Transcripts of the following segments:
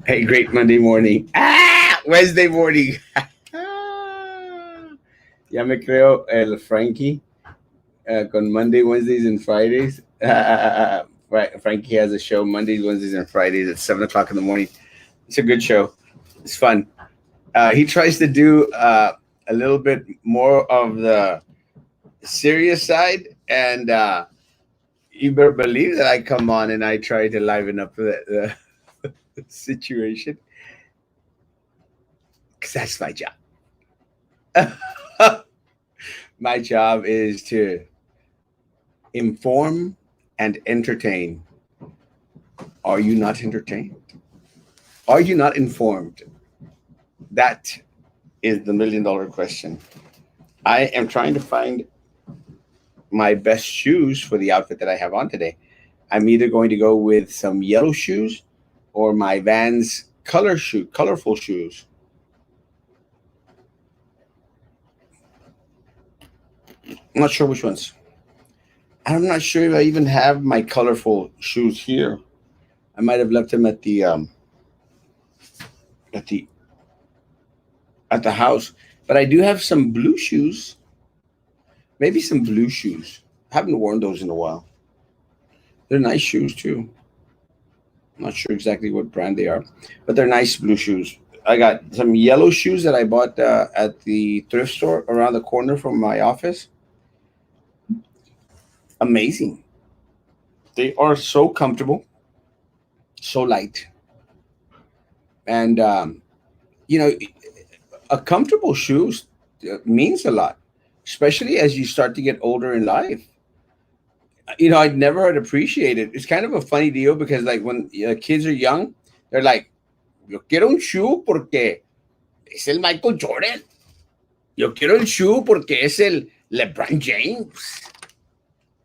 Hey, great Monday morning. Wednesday morning. Ya me creo el Frankie con Monday, Wednesdays, and Fridays. Frankie has a show Mondays, Wednesdays, and Fridays at 7 o'clock in the morning. It's a good show. It's fun. He tries to do a little bit more of the serious side, and you better believe that I come on and I try to liven up the situation because that's my job. My job is to inform and entertain. Are you not entertained? Are you not informed? That is the $1 million question. I am trying to find my best shoes for the outfit that I have on today. I'm either going to go with some yellow shoes or my Vans colorful shoes. I'm not sure which ones. I'm not sure if I even have my colorful shoes here. I might have left them at the at the house. But I do have some blue shoes. Maybe some blue shoes. I haven't worn those in a while. They're nice shoes too. I'm not sure exactly what brand they are, but they're nice blue shoes. I got some yellow shoes that I bought at the thrift store around the corner from my office. Amazing. They are so comfortable, so light, and you know, a comfortable shoes means a lot, especially as you start to get older in life. I'd never had appreciated. It's kind of a funny deal because like when kids are young, they're like, "Yo quiero un shoe porque es el Michael Jordan. Yo quiero el shoe porque es el LeBron James."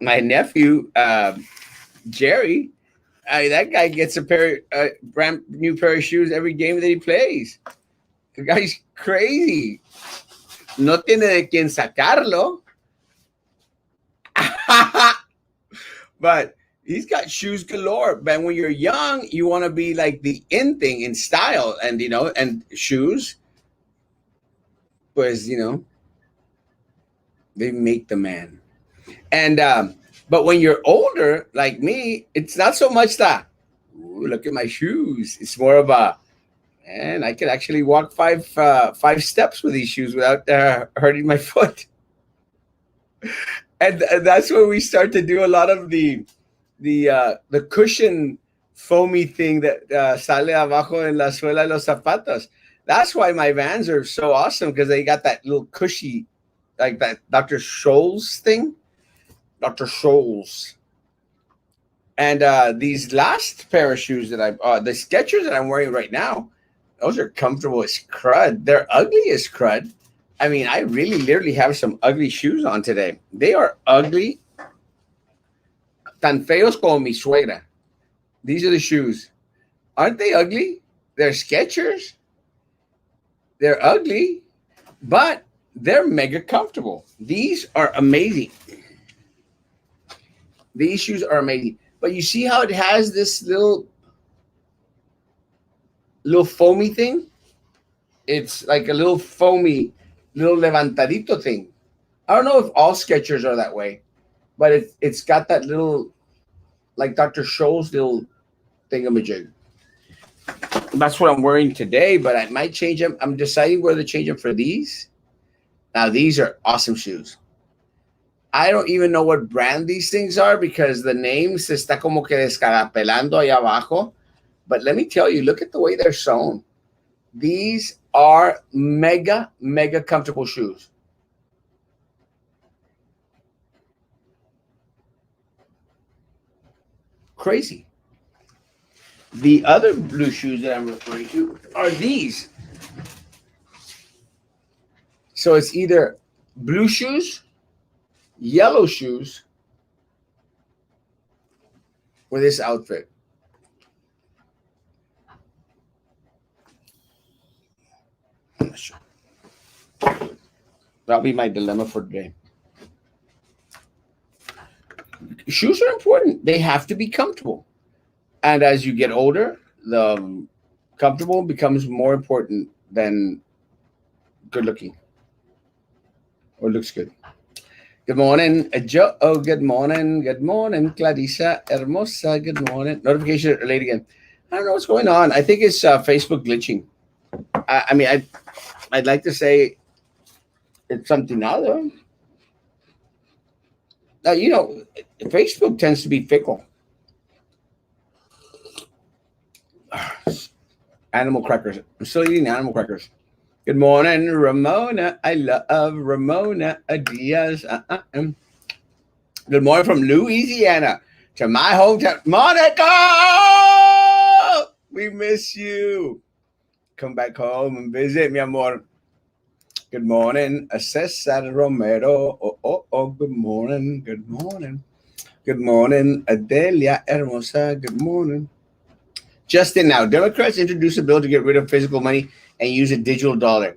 My nephew Jerry, that guy gets a brand new pair of shoes every game that he plays. The guy's crazy. No tiene de quien sacarlo. But he's got shoes galore. But when you're young, you want to be like the in thing in style, and and shoes, pues they make the man. And but when you're older, like me, it's not so much that. Ooh, look at my shoes. It's more of a, and I could actually walk five steps with these shoes without hurting my foot. And that's where we start to do a lot of the cushion foamy thing that sale abajo en la suela de los zapatos. That's why my Vans are so awesome because they got that little cushy, like that Dr. Scholl's thing. Dr. Scholl's. And these last pair of shoes that the Skechers that I'm wearing right now, those are comfortable as crud. They're ugly as crud. I mean, I really literally have some ugly shoes on today. They are ugly, tan feos como mi suegra. These are the shoes. Aren't they ugly? They're Skechers. They're ugly, but they're mega comfortable. These are amazing. These shoes are amazing. But you see how it has this little foamy thing? It's like a little foamy, little levantadito thing. I don't know if all Skechers are that way, but it's got that little, like Dr. Scholl's little thingamajig. That's what I'm wearing today, but I might change them. I'm deciding whether to change them for these. Now, these are awesome shoes. I don't even know what brand these things are because the name se está como que descarapelando allá abajo. But let me tell you, look at the way they're sewn. These are mega, mega comfortable shoes. Crazy. The other blue shoes that I'm referring to are these. So it's either blue shoes, yellow shoes, or this outfit. I'm not sure. That'll be my dilemma for today. Shoes are important. They have to be comfortable. And as you get older, the Comfortable becomes more important than good looking or looks good. Good morning, Joe. Oh, good morning. Good morning, Clarissa Hermosa. Good morning. Notification late again. I don't know what's going on. I think it's Facebook glitching. I'd like to say it's something other. You know, Facebook tends to be fickle. Animal crackers. I'm still eating animal crackers. Good morning, Ramona. I love Ramona Diaz. Good morning from Louisiana to my hometown. Monica! We miss you. Come back home and visit, mi amor. Good morning, Cesar Romero. Oh, good morning. Good morning. Good morning, Adelia Hermosa. Good morning. Just in now, Democrats introduced a bill to get rid of physical money and use a digital dollar.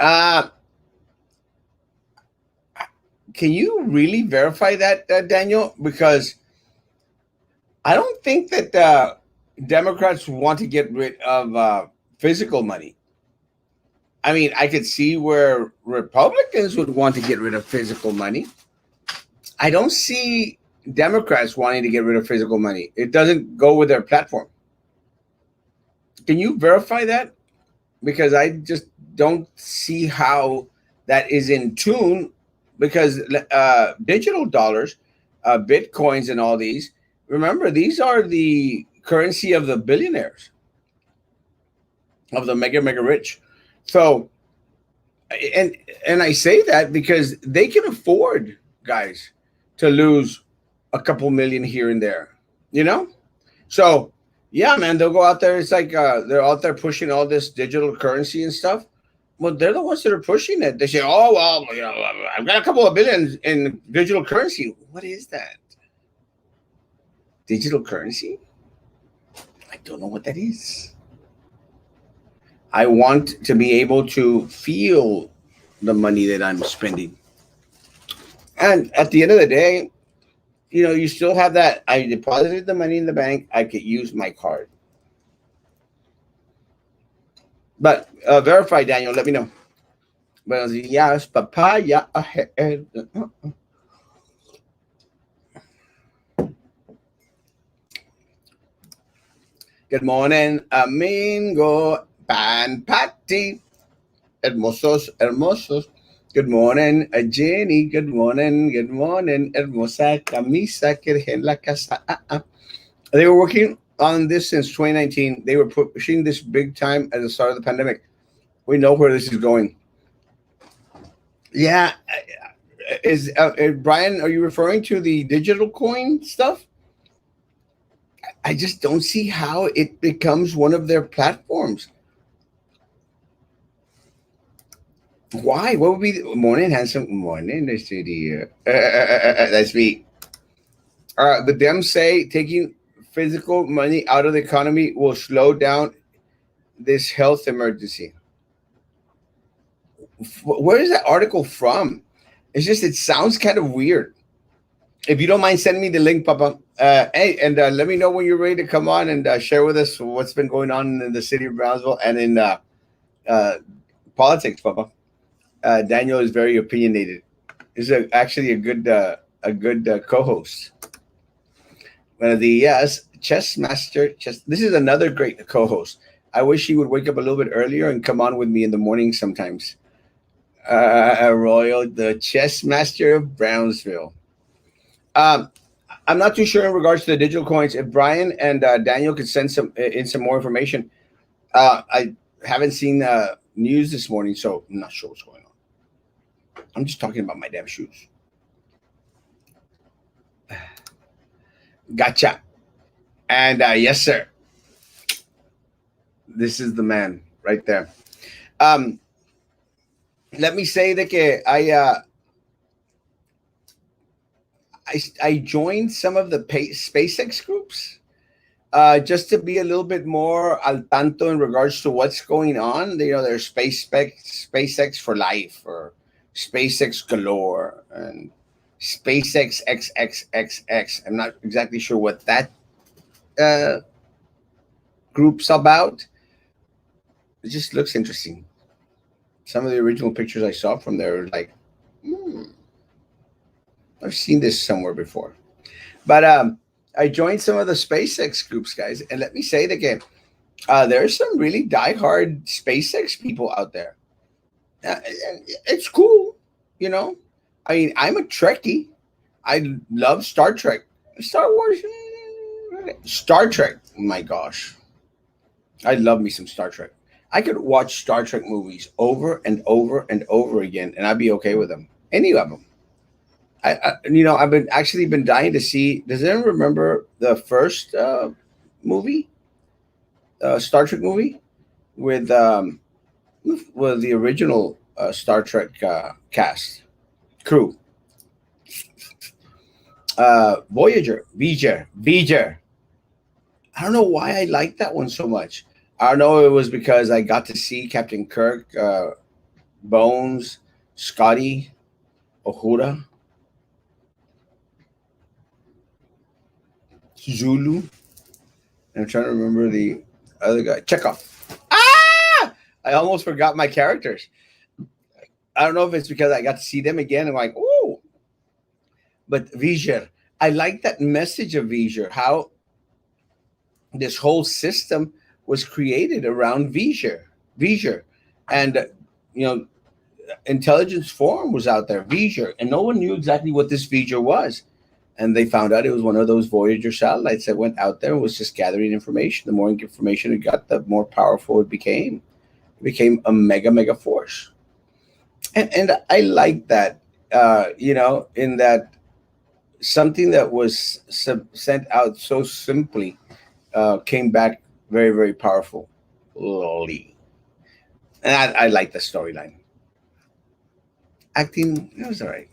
Uh, can you really verify that, Daniel? Because I don't think that Democrats want to get rid of physical money. I mean, I could see where Republicans would want to get rid of physical money. I don't see Democrats wanting to get rid of physical money. It doesn't go with their platform. Can you verify that? Because I just don't see how that is in tune. Because digital dollars, bitcoins, and all these, remember, these are the currency of the billionaires, of the mega rich. So, and I say that because they can afford, guys, to lose a couple million here and there. You know, so yeah, man, they'll go out there. It's like they're out there pushing all this digital currency and stuff. Well, they're the ones that are pushing it. They say, "Oh, well, you know, I've got a couple of billions in digital currency." What is that? Digital currency? I don't know what that is. I want to be able to feel the money that I'm spending. And at the end of the day, you know, you still have that. I deposited the money in the bank. I could use my card. But verify, Daniel. Let me know. Buenos días, papaya ahead. Good morning, amigo. Pan patty. Hermosos, hermosos. Good morning, Jenny. Good morning, good morning. Hermosa camisa que dejé en la casa. They were working on this since 2019. They were pushing this big time at the start of the pandemic. We know where this is going. Yeah, is Brian? Are you referring to the digital coin stuff? I just don't see how it becomes one of their platforms. Why? What would be the morning, handsome? Morning, the studio. That's me. The Dems say taking physical money out of the economy will slow down this health emergency. Where is that article from? It's just, it sounds kind of weird. If you don't mind, send me the link, Papa. Hey, and let me know when you're ready to come on and share with us what's been going on in the city of Brownsville and in uh, politics, Papa. Daniel is very opinionated. Is actually a good co-host. One of the yes, chess master. Chess. This is another great co-host. I wish he would wake up a little bit earlier and come on with me in the morning sometimes. Royal, the chess master of Brownsville. Um, I'm not too sure in regards to the digital coins. If Brian and Daniel could send some more information, I haven't seen news this morning, so I'm not sure what's going on. I'm just talking about my damn shoes. Gotcha. And yes, sir, this is the man right there. Um, Let me say that I joined some of the SpaceX groups just to be a little bit more al tanto in regards to what's going on. You know, there's SpaceX for life or SpaceX galore and SpaceX XXXX. I'm not exactly sure what that uh, group's about, It just looks interesting. Some of the original pictures I saw from there are like, hmm, I've seen this somewhere before. But I joined some of the SpaceX groups, guys, and let me say it again. There's some really diehard SpaceX people out there. And it's cool, you know. I mean, I'm a Trekkie. I love Star Trek, Star Wars, Star Trek. My gosh, I love me some Star Trek. I could watch Star Trek movies over and over and over again, and I'd be okay with them. Any of them. I've been actually been dying to see. Does anyone remember the first movie, Star Trek movie with the original Star Trek cast crew? Voyager. I don't know why I liked that one so much. I don't know. It was because I got to see Captain Kirk, Bones, Scotty, Uhura, Zulu. I'm trying to remember the other guy, Chekhov. Ah! I almost forgot my characters. I don't know if it's because I got to see them again. I'm like, oh, but V'ger. I like that message of V'ger. How this whole system was created around V'ger, and you know, intelligence forum was out there, V'ger, and no one knew exactly what this V'ger was. And they found out it was one of those Voyager satellites that went out there and was just gathering information. The more information it got, the more powerful it became. It became a mega force, and I like that. In that something that was sent out so simply came back very powerful. Lolly. And I like the storyline. Acting, it was all right.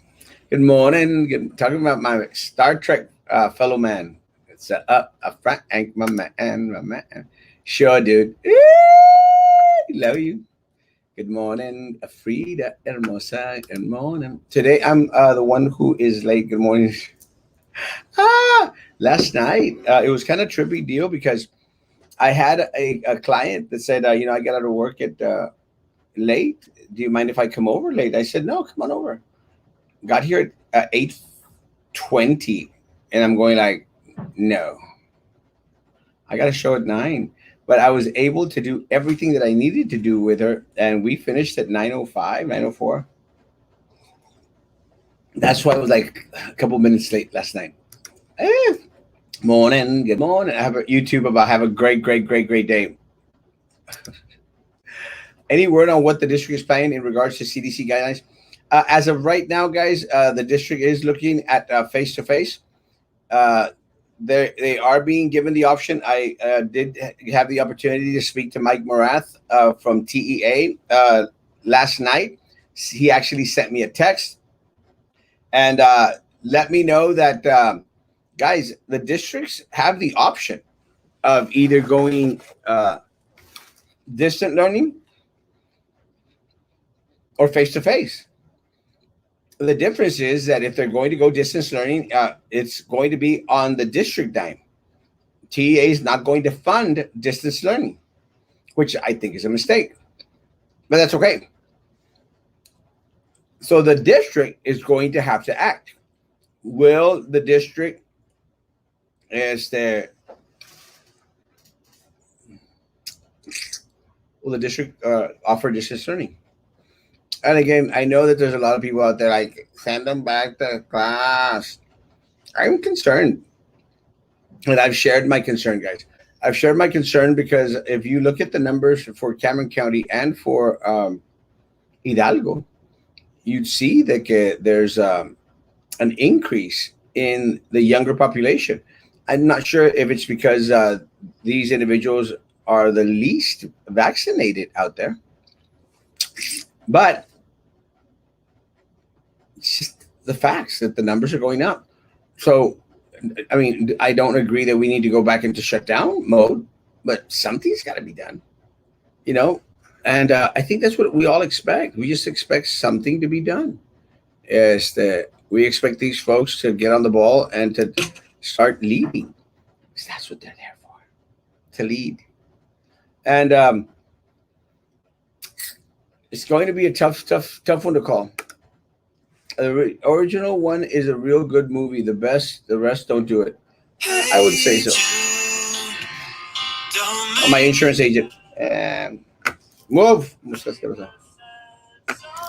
Good morning. Talking about my Star Trek fellow man. It's a Frank, my man. Sure, dude. Love you. Good morning, Frida Hermosa. Good morning. Today I'm the one who is late. Good morning. Last night it was kind of trippy deal because I had a client that said, I got out of work at late. Do you mind if I come over late? I said, no, come on over. Got here at 8:20, and I'm going like, no, I got a show at 9. But I was able to do everything that I needed to do with her, and we finished at 9:05, 9:04. That's why I was like a couple minutes late last night. Eh, morning, good morning. I have a YouTube about have a great day. Any word on what the district is planning in regards to CDC guidelines? As of right now, guys, the district is looking at face to face. They are being given the option. I did have the opportunity to speak to Mike Morath from TEA last night. He actually sent me a text and let me know that, guys, the districts have the option of either going distant learning or face to face. The difference is that if they're going to go distance learning, it's going to be on the district dime. TEA is not going to fund distance learning, which I think is a mistake, but that's okay. So the district is going to have to act. Will the district offer distance learning? And again, I know that there's a lot of people out there like, send them back to class. I'm concerned. And I've shared my concern, guys. I've shared my concern because if you look at the numbers for Cameron County and for Hidalgo, you'd see that there's an increase in the younger population. I'm not sure if it's because these individuals are the least vaccinated out there, but it's just the facts that the numbers are going up. So, I mean, I don't agree that we need to go back into shutdown mode, but something's got to be done, you know? And I think that's what we all expect. We just expect something to be done. Is that we expect these folks to get on the ball and to start leading. Because that's what they're there for, to lead. And It's going to be a tough one to call. The original one is a real good movie. The best, the rest don't do it. I would say so. Oh, my insurance agent. Move.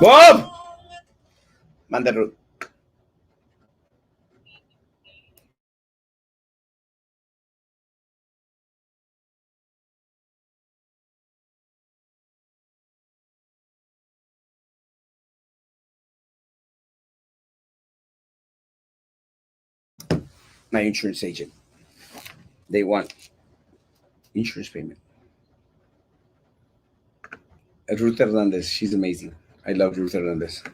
Move. Manda Ruth. My insurance agent. They want insurance payment. Ruth Hernandez. She's amazing. I love Ruth Hernandez.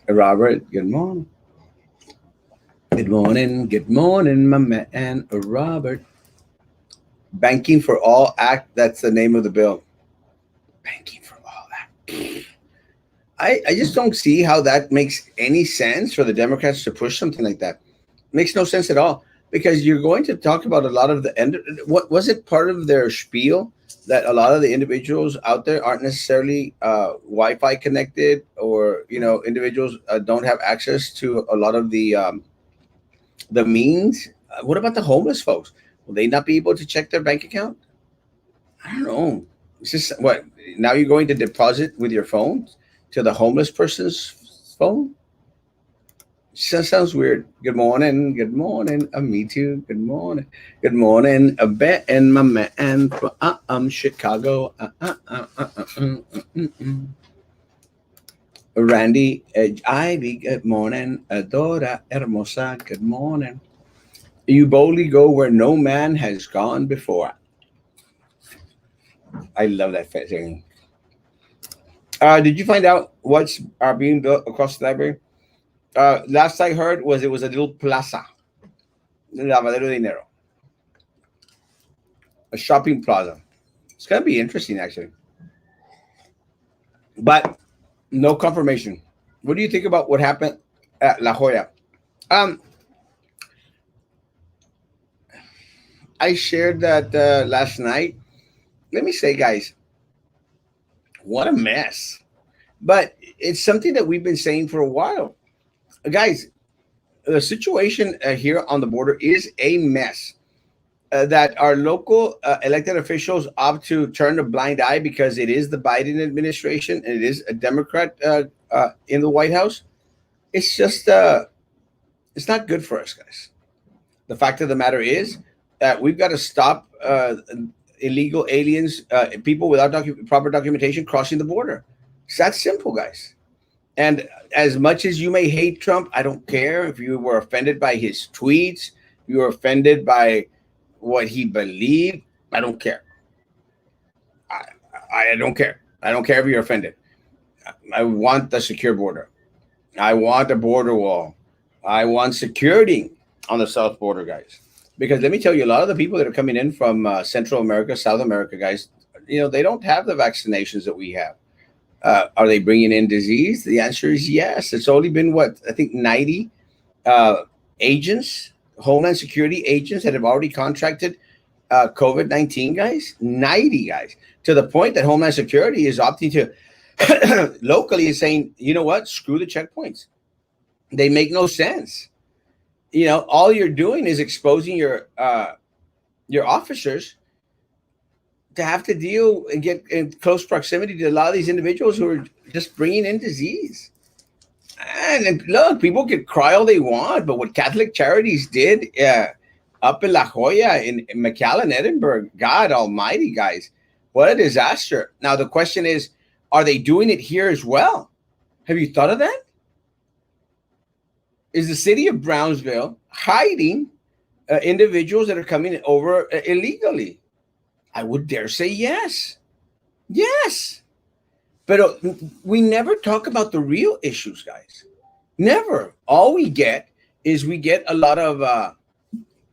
Robert. Good morning. Good morning. Good morning, my man. Robert. Banking for All Act. That's the name of the bill. Banking for All Act. I just don't see how that makes any sense for the Democrats to push something like that. Makes no sense at all because you're going to talk about a lot of the end. What was it part of their spiel that a lot of the individuals out there aren't necessarily Wi-Fi connected, or individuals don't have access to a lot of the means. What about the homeless folks? Will they not be able to check their bank account? I don't know. It's just what now you're going to deposit with your phone to the homeless person's phone? Sounds weird. Good morning. Good morning. Me too. Good morning. Good morning. A bet and my man from Chicago. Randy Ivy. Good morning. Adora Hermosa. Good morning. You boldly go where no man has gone before. I love that thing. Did you find out what's being built across the library? Last I heard was it was a little plaza, lavadero de dinero, a shopping plaza. It's gonna be interesting actually, but no confirmation. What do you think about what happened at La Jolla? Um, I shared that last night. Let me say, guys, what a mess. But it's something that we've been saying for a while, guys. The situation here on the border is a mess. That our local elected officials opt to turn a blind eye because it is the Biden administration and it is a Democrat in the White House. It's just it's not good for us, guys. The fact of the matter is that we've got to stop illegal aliens, people without proper documentation crossing the border. It's that simple, guys. And as much as you may hate Trump, I don't care if you were offended by his tweets, you were offended by what he believed. I don't care. I, I don't care. I don't care if you're offended. I want the secure border. I want a border wall. I want security on the south border, guys. Because let me tell you, a lot of the people that are coming in from Central America, South America, guys, they don't have the vaccinations that we have. Are they bringing in disease? The answer is yes. It's only been what I think 90 uh, agents, Homeland Security agents that have already contracted COVID-19, guys. 90 guys, to the point that Homeland Security is opting to locally is saying, you know what? Screw the checkpoints. They make no sense. All you're doing is exposing your officers to have to deal and get in close proximity to a lot of these individuals who are just bringing in disease. And look, people can cry all they want, but what Catholic Charities did up in La Jolla, in McAllen, Edinburgh, God Almighty, guys, what a disaster! Now the question is, are they doing it here as well? Have you thought of that? Is the city of Brownsville hiding individuals that are coming over illegally? I would dare say yes. Yes. But we never talk about the real issues, guys. Never. All we get is we get a lot of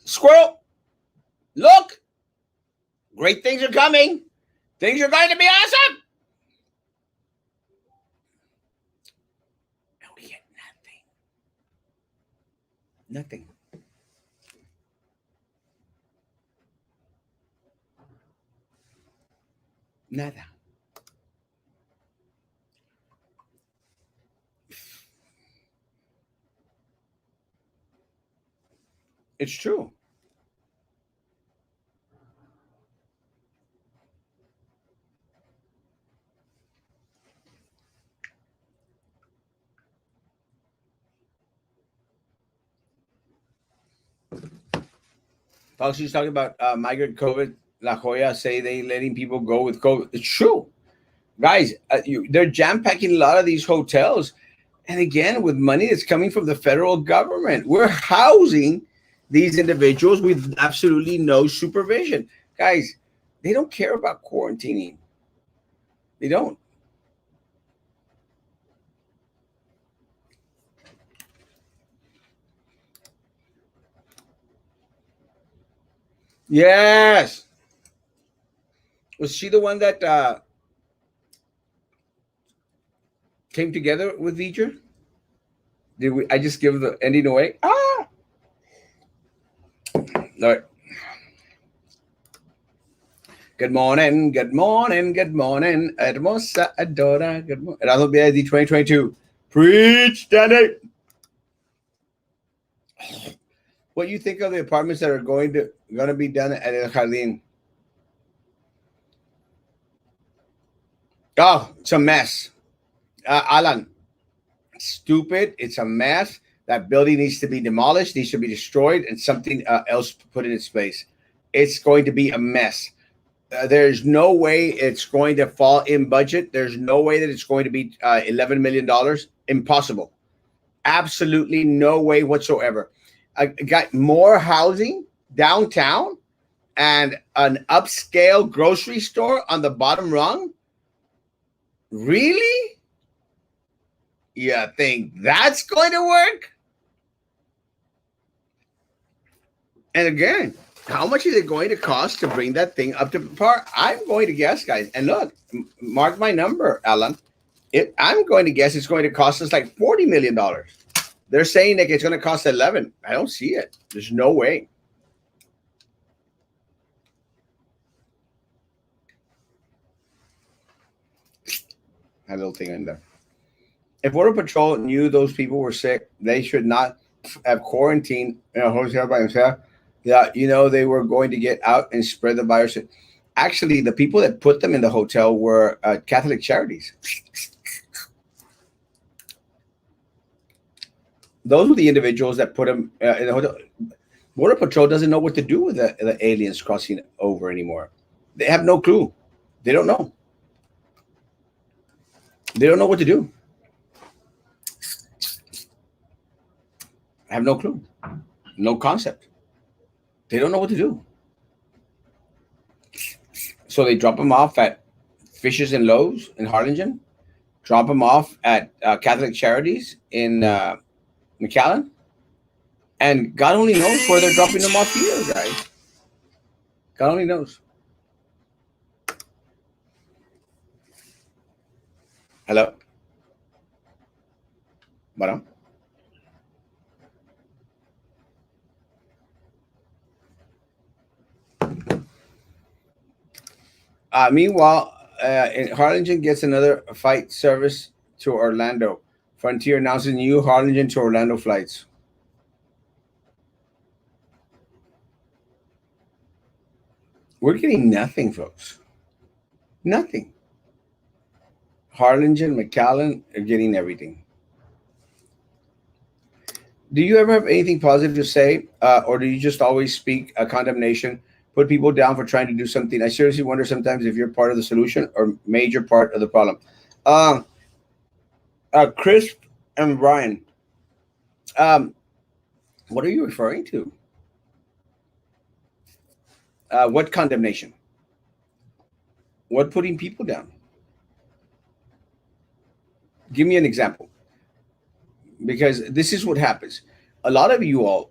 squirrel. Look, great things are coming. Things are going to be awesome. And we get nothing. Nothing. Nada. It's true. Fauci's talking about migrant COVID. La Jolla say they letting people go with COVID. It's true, guys. They're jam packing a lot of these hotels, and again with money that's coming from the federal government. We're housing these individuals with absolutely no supervision, guys. They don't care about quarantining. They don't. Yes. Was she the one that came together with V'ger? Did we? I just give the ending away. Ah. All right. Good morning. Good morning. Good morning. Hermosa Adora. Good morning. Erasmo BID 2022. Preach, Danny. What do you think of the apartments that are going to be done at El Jardín? Oh, it's a mess. Alan, stupid. It's a mess. That building needs to be demolished, needs to be destroyed, and something else put in its place. It's going to be a mess. There's no way it's going to fall in budget. There's no way that it's going to be $11 million. Impossible. Absolutely no way whatsoever. I got more housing downtown and an upscale grocery store on the bottom rung. Really? You think that's going to work? And again, how much is it going to cost to bring that thing up to par? I'm going to guess, guys. And look, mark my number, Alan. I'm going to guess it's going to cost us like $40 million. They're saying that it's going to cost 11. I don't see it. There's no way. That little thing in there. If Border Patrol knew those people were sick, they should not have quarantined in a hotel by themselves. Yeah, they were going to get out and spread the virus. Actually, the people that put them in the hotel were Catholic Charities. Those were the individuals that put them in the hotel. Border Patrol doesn't know what to do with the aliens crossing over anymore. They have no clue. They don't know. They don't know what to do. I have no clue. No concept. They don't know what to do. So they drop them off at Fishes and Loaves in Harlingen, drop them off at Catholic Charities in McAllen, and God only knows where they're dropping them off here, guys. God only knows. Hello? Bueno. Meanwhile, in Harlingen gets another flight service to Orlando. Frontier announces new Harlingen to Orlando flights. We're getting nothing, folks. Nothing. Harlingen, McAllen are getting everything. Do you ever have anything positive to say, or do you just always speak a condemnation, put people down for trying to do something? I seriously wonder sometimes if you're part of the solution or major part of the problem. Chris and Brian, what are you referring to? What condemnation? What putting people down? Give me an example. Because this is what happens. A lot of y'all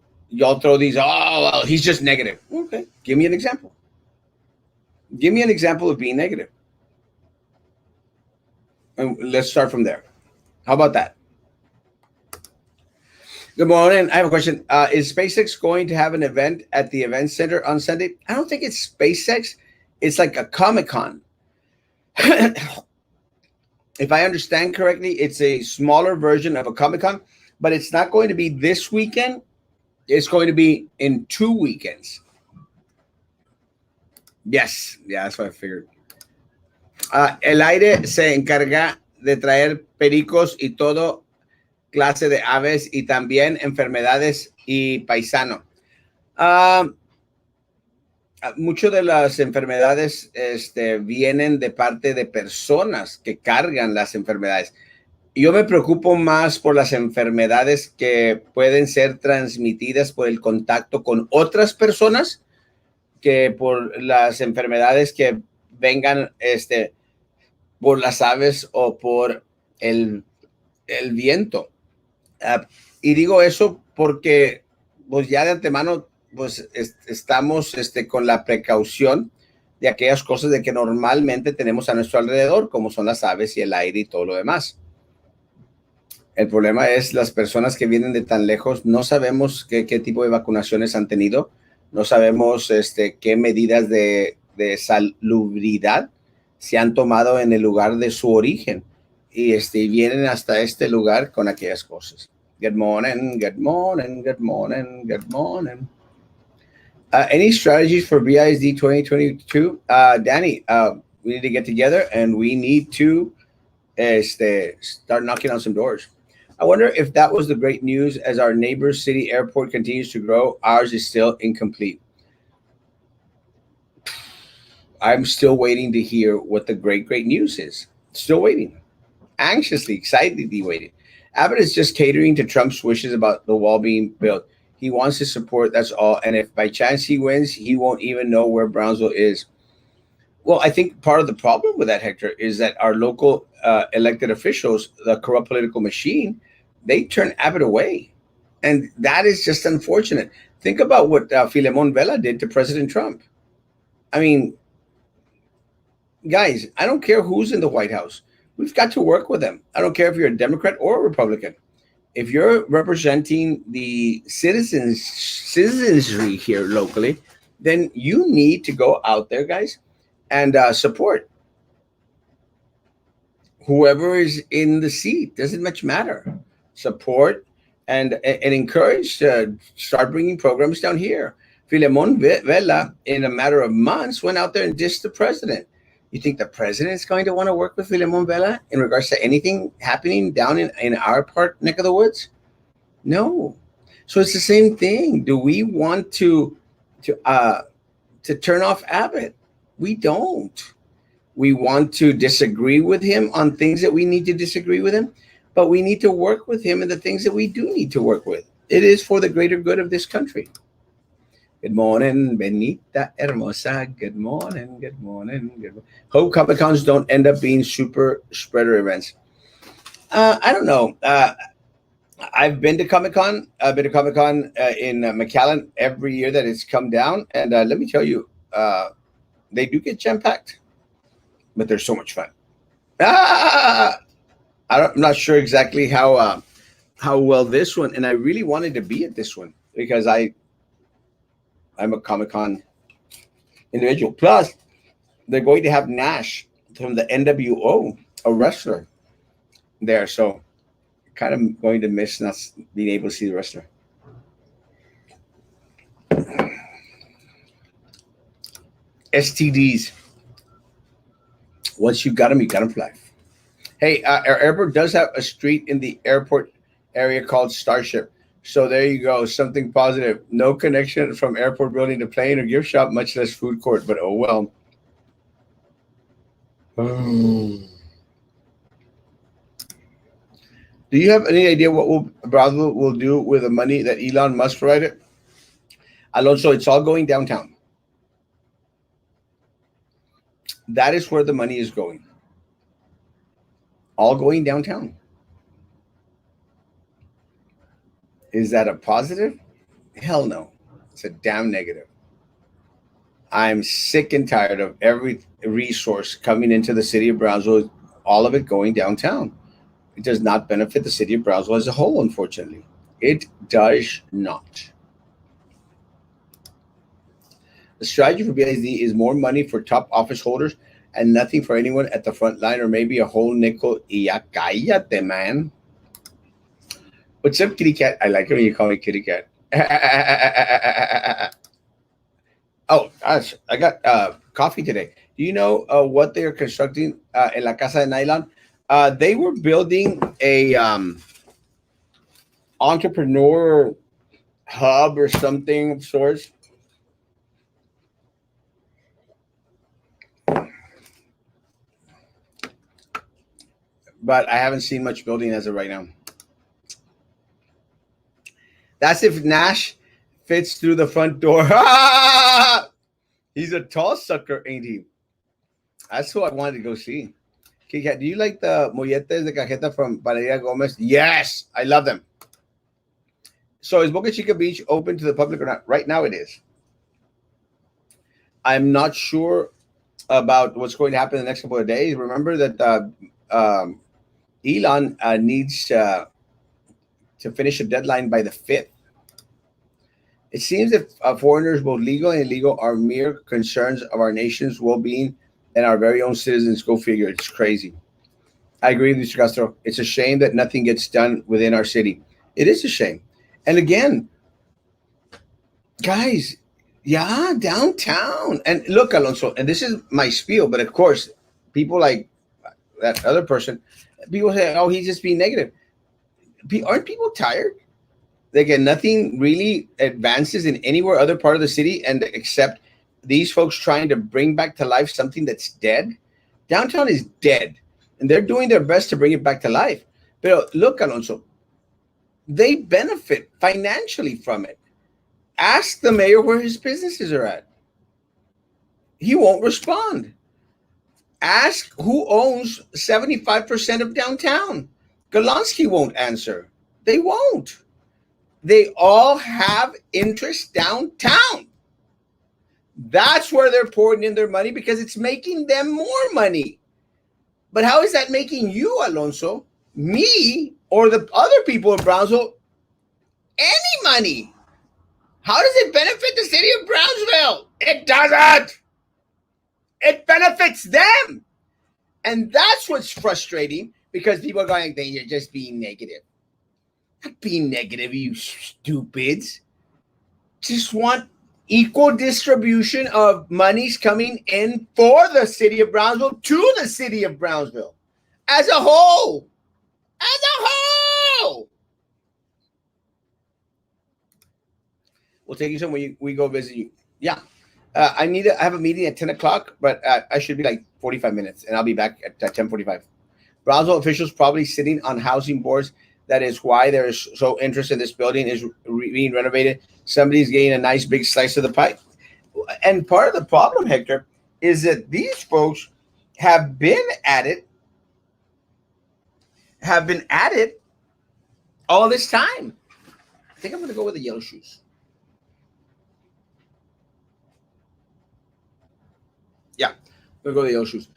throw these, oh, well, he's just negative. Okay, give me an example. Give me an example of being negative. And let's start from there. How about that? Good morning. I have a question. Is SpaceX going to have an event at the event center on Sunday? I don't think it's SpaceX. It's like a Comic-Con. If I understand correctly, it's a smaller version of a Comic-Con, but it's not going to be this weekend. It's going to be in 2 weekends. Yes, yeah, that's what I figured. El aire se encarga de traer pericos y todo clase de aves y también enfermedades y paisano. Uh, Muchas de las enfermedades vienen de parte de personas que cargan las enfermedades. Yo me preocupo más por las enfermedades que pueden ser transmitidas por el contacto con otras personas que por las enfermedades que vengan por las aves o por el, el viento. Y digo eso porque pues ya de antemano pues estamos con la precaución de aquellas cosas de que normalmente tenemos a nuestro alrededor, como son las aves y el aire y todo lo demás. El problema es las personas que vienen de tan lejos, no sabemos qué tipo de vacunaciones han tenido, no sabemos qué medidas de salubridad se han tomado en el lugar de su origen y vienen hasta este lugar con aquellas cosas. Good morning, good morning, good morning, good morning. Any strategies for BISD 2022? Danny, we need to get together and we need to start knocking on some doors. I wonder if that was the great news as our neighbor's city airport continues to grow. Ours is still incomplete. I'm still waiting to hear what the great news is. Still waiting. Anxiously, excitedly waiting. Abbott is just catering to Trump's wishes about the wall being built. He wants his support, that's all. And if by chance he wins, he won't even know where Brownsville is. Well, I think part of the problem with that, Hector, is that our local elected officials, the corrupt political machine, they turn Abbott away. And that is just unfortunate. Think about what Filemon Vela did to President Trump. I mean, guys, I don't care who's in the White House. We've got to work with them. I don't care if you're a Democrat or a Republican. If you're representing the citizenry here locally, then you need to go out there, guys, and support whoever is in the seat. Doesn't much matter. Support and encourage to start bringing programs down here. Filemon Vela, in a matter of months, went out there and dissed the president. You think the president is going to want to work with Filemon Vela in regards to anything happening down in our part neck of the woods? No. So it's the same thing. Do we want to turn off Abbott? We don't. We want to disagree with him on things that we need to disagree with him, but we need to work with him in the things that we do need to work with. It is for the greater good of this country. Good morning, Benita Hermosa. Good morning, good morning, good morning. Hope Comic Cons don't end up being super spreader events. I don't know. I've been to Comic Con. I've been to Comic Con in McAllen every year that it's come down. And let me tell you, they do get jam packed, but they're so much fun. I'm not sure exactly how well this one, and I really wanted to be at this one because I'm a Comic Con individual. Plus, they're going to have Nash from the NWO, a wrestler, there. So, kind of going to miss not being able to see the wrestler. STDs. Once you got them for life. Hey, our airport does have a street in the airport area called Starship. So there you go, something positive. No connection from airport building to plane or gift shop, much less food court, but oh well. Do you have any idea what Brownsville will do with the money that Elon Musk provided? Alonso, it's all going downtown. That is where the money is going. All going downtown. Is that a positive? Hell no. It's a damn negative. I'm sick and tired of every resource coming into the city of Brownsville, all of it going downtown. It does not benefit the city of Brownsville as a whole, unfortunately. It does not. The strategy for BISD is more money for top office holders and nothing for anyone at the front line, or maybe a whole nickel. Ya cállate, man. What's up, kitty cat? I like it when you call me kitty cat. Oh gosh, I got coffee today. Do you know what they are constructing in La Casa de Nylon? They were building a entrepreneur hub or something of sorts, but I haven't seen much building as of right now. That's if Nash fits through the front door. He's a tall sucker, ain't he? That's who I wanted to go see. Kit Kat, do you like the molletes de cajeta from Valeria Gomez? Yes, I love them. So is Boca Chica Beach open to the public or not? Right now it is. I'm not sure about what's going to happen in the next couple of days. Remember that Elon needs to finish a deadline by the 5th. It seems that foreigners, both legal and illegal, are mere concerns of our nation's well being and our very own citizens. Go figure. It's crazy. I agree with Mr. Castro. It's a shame that nothing gets done within our city. It is a shame. And again, guys, yeah, downtown. And look, Alonso, and this is my spiel, but of course, people like that other person, people say, oh, he's just being negative. Aren't people tired? Again, nothing really advances in anywhere other part of the city, and except these folks trying to bring back to life something that's dead. Downtown is dead, and they're doing their best to bring it back to life. But look, Alonso, they benefit financially from it. Ask the mayor where his businesses are at. He won't respond. Ask who owns 75% of downtown. Golonsky won't answer. They won't. They all have interest downtown. That's where they're pouring in their money because it's making them more money. But how is that making you, Alonso, me, or the other people in Brownsville any money? How does it benefit the city of Brownsville? It doesn't. It benefits them. And that's what's frustrating because people are going, you're just being negative. Not being negative, you stupids. Just want equal distribution of monies coming in for the city of Brownsville to the city of Brownsville as a whole. As a whole. We'll take you somewhere we go visit you. Yeah. I have a meeting at 10 o'clock, but I should be like 45 minutes, and I'll be back at 10:45. Brownsville officials probably sitting on housing boards. That is why they're so interested in this building is being renovated. Somebody's getting a nice big slice of the pie. And part of the problem, Hector, is that these folks have been at it, all this time. I think I'm going to go with the yellow shoes. Yeah, I'm going to go with the yellow shoes.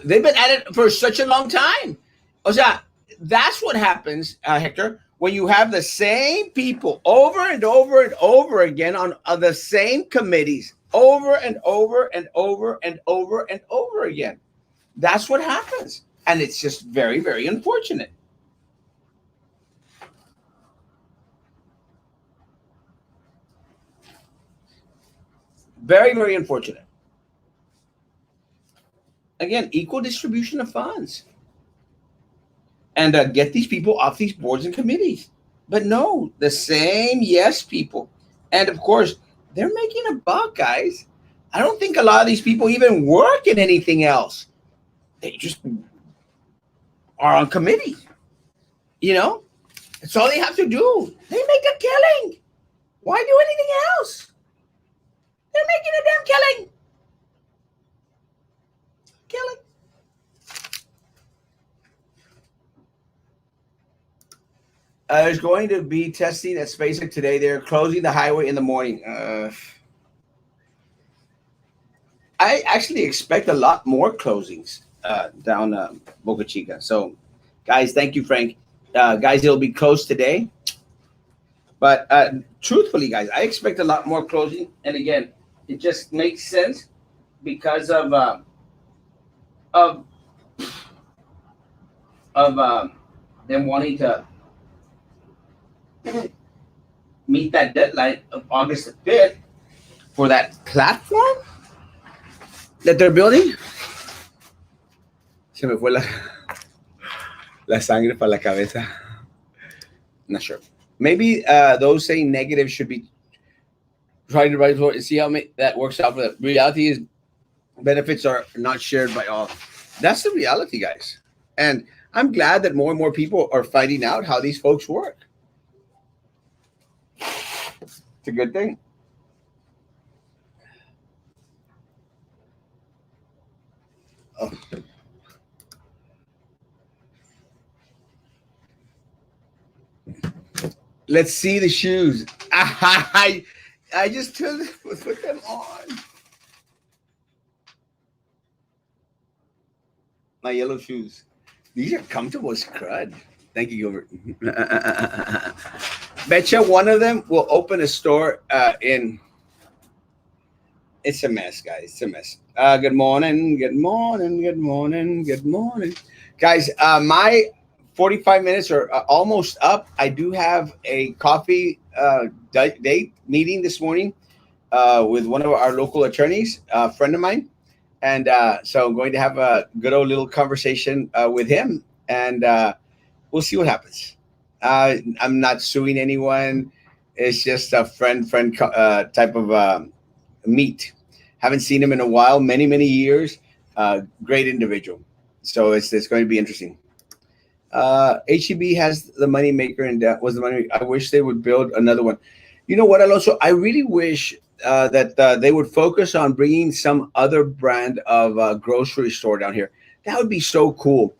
They've been at it for such a long time. O sea, that's what happens, Hector, when you have the same people over and over and over again on the same committees over and over and over and over and over again. That's what happens. And it's just very, very unfortunate. Very, very unfortunate. Again, equal distribution of funds. And get these people off these boards and committees. But no, the same yes people. And of course, they're making a buck, guys. I don't think a lot of these people even work in anything else. They just are on committees. You know, that's all they have to do. They make a killing. Why do anything else? They're making a damn killing. Killing. There's going to be testing at SpaceX today. They're closing the highway in the morning. I actually expect a lot more closings down Boca Chica. So, guys, thank you, Frank. Guys, it'll be closed today. But truthfully, guys, I expect a lot more closing. And again, it just makes sense because of them wanting to meet that deadline of August the 5th for that platform that they're building. Se me fue la sangre para la cabeza. Not sure. Maybe those saying negative should be trying to write and see how that works out for them. Reality is benefits are not shared by all. That's the reality, guys. And I'm glad that more and more people are finding out how these folks work. It's a good thing. Oh. Let's see the shoes. I just put them on. My yellow shoes. These are comfortable as crud. Thank you, Gilbert. Betcha one of them will open a store in. It's a mess, guys. It's a mess. Good morning. Good morning. Good morning. Good morning. Guys, my 45 minutes are almost up. I do have a coffee date meeting this morning with one of our local attorneys, a friend of mine. And so I'm going to have a good old little conversation with him, and we'll see what happens. I'm not suing anyone. It's just a friend type of meet. Haven't seen him in a while, many years. Great individual. So it's going to be interesting. HEB has the money maker, and that was the money. I wish they would build another one. You know what, Alonso? I really wish that they would focus on bringing some other brand of grocery store down here. That would be so cool.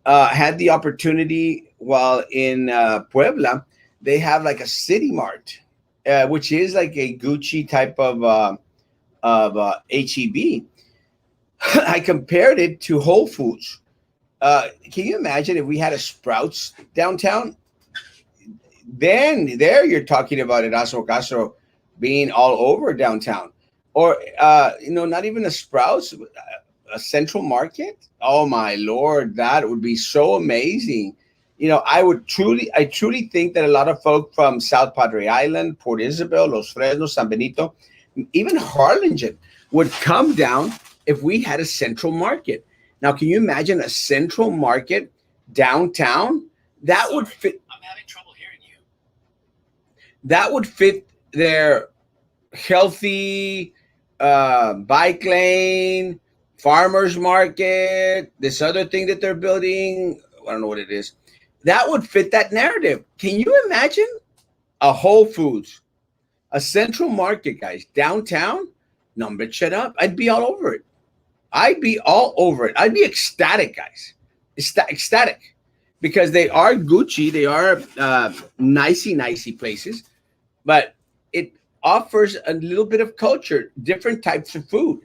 Had the opportunity while in Puebla, they have like a city mart, which is like a Gucci type of HEB. I compared it to Whole Foods. Can you imagine if we had a Sprouts downtown? Then there you're talking about Erasmo Castro being all over downtown, or not even a Sprouts, a Central Market. Oh my Lord, that would be so amazing. I truly think that a lot of folk from South Padre Island, Port Isabel, Los Fresnos, San Benito, even Harlingen would come down if we had a Central Market. Now, can you imagine a Central Market downtown? That would fit. I'm having trouble hearing you. That would fit their healthy bike lane, farmers market, this other thing that they're building. I don't know what it is. That would fit that narrative. Can you imagine a Whole Foods, a Central Market, guys, downtown? No, but shut up. I'd be all over it. I'd be all over it. I'd be ecstatic, guys. Ecstatic. Because they are Gucci. They are nicey places. But it offers a little bit of culture, different types of food.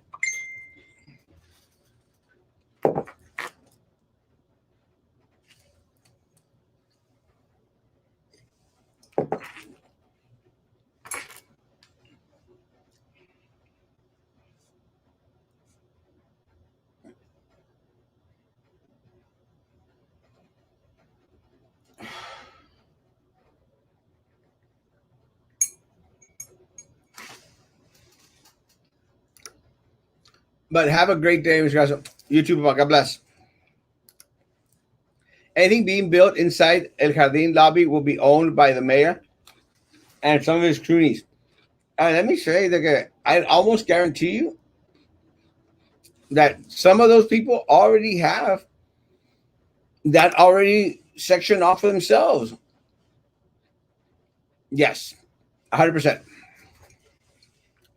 But have a great day, Mr. Gasso. YouTube, God bless. Anything being built inside El Jardín lobby will be owned by the mayor and some of his cronies. And let me say that I almost guarantee you that some of those people already have that already sectioned off for themselves. Yes, 100%.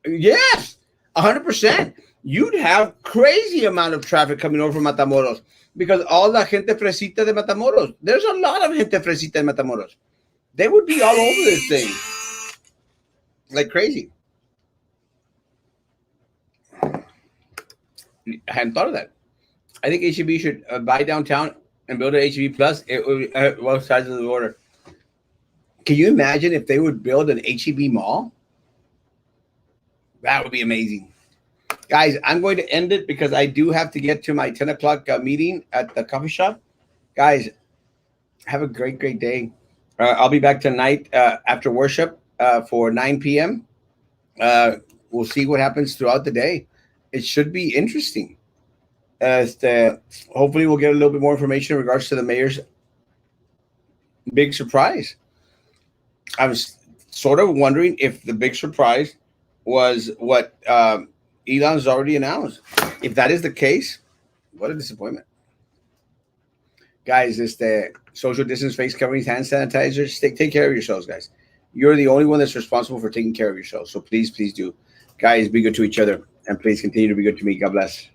Yes, 100%. You'd have crazy amount of traffic coming over from Matamoros because all the gente fresita de Matamoros. There's a lot of gente fresita in Matamoros. They would be all over this thing like crazy. I hadn't thought of that. I think HEB should buy downtown and build an HEB plus. It would be both sides of the border. Can you imagine if they would build an HEB mall? That would be amazing. Guys, I'm going to end it because I do have to get to my 10 o'clock meeting at the coffee shop. Guys, have a great day. I'll be back tonight after worship. for 9 p.m. Uh, we'll see what happens throughout the day. It should be interesting. Hopefully, we'll get a little bit more information in regards to the mayor's big surprise. I was sort of wondering if the big surprise was what Elon's already announced. If that is the case, what a disappointment. Guys, it's the social distance, face coverings, hand sanitizers. Take care of yourselves, guys. You're the only one that's responsible for taking care of yourselves. So please, please do. Guys, be good to each other. And please continue to be good to me. God bless.